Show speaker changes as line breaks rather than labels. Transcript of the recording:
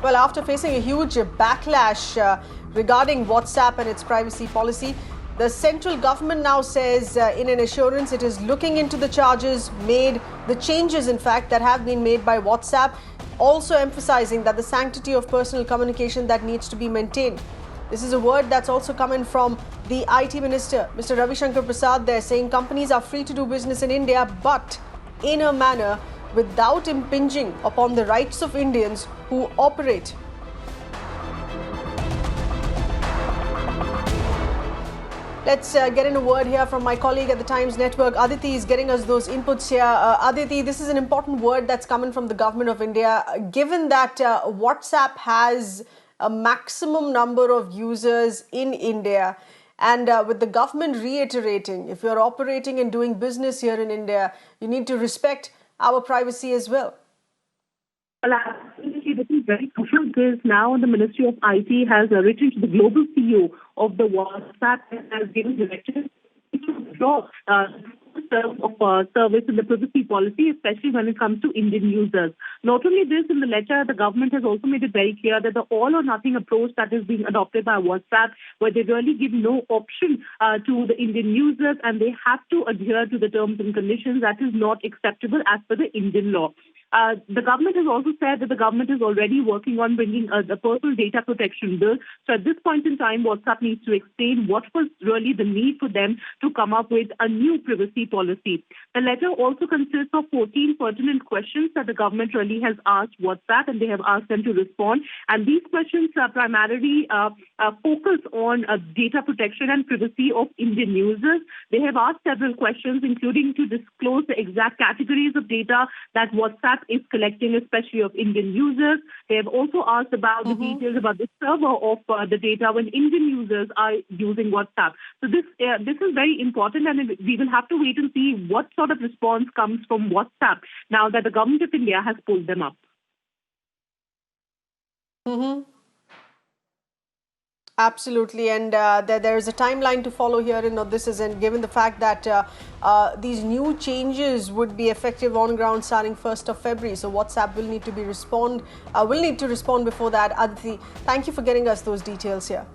Well, after facing a huge backlash regarding WhatsApp and its privacy policy, the central government now says in an assurance it is looking into the charges made, the changes in fact that have been made by WhatsApp, also emphasizing that the sanctity of personal communication that needs to be maintained. This is a word that's also coming from the IT Minister, Mr. Ravi Shankar Prasad. They're saying companies are free to do business in India, but in a manner without impinging upon the rights of Indians who operate. Let's get in a word here from my colleague at the Times Network. Aditi is getting us those inputs here. Aditi, this is an important word that's coming from the government of India. Given that WhatsApp has a maximum number of users in India, and with the government reiterating, if you're operating and doing business here in India, you need to respect our privacy as well.
Well, absolutely, this is very crucial because now the Ministry of IT has written to the global CEO of the WhatsApp and has given directives to withdraw service in the privacy policy, especially when it comes to Indian users. Not only this, in the letter, the government has also made it very clear that the all or nothing approach that is being adopted by WhatsApp, where they really give no option to the Indian users and they have to adhere to the terms and conditions, that is not acceptable as per the Indian law. The government has also said that the government is already working on bringing the personal data protection bill. So at this point in time, WhatsApp needs to explain what was really the need for them to come up with a new privacy policy. The letter also consists of 14 pertinent questions that the government really has asked WhatsApp, and they have asked them to respond. And these questions primarily focus on data protection and privacy of Indian users. They have asked several questions, including to disclose the exact categories of data that WhatsApp is collecting, especially of Indian users. They have also asked about the details about the server of the data when Indian users are using WhatsApp. So this is very important, and we will have to wait and see what sort of response comes from WhatsApp now that the government of India has pulled them up.
Absolutely, and there is a timeline to follow here in this is, and given the fact that these new changes would be effective on ground starting 1st of February, so WhatsApp will need to respond before that. Aditi, thank you for getting us those details here.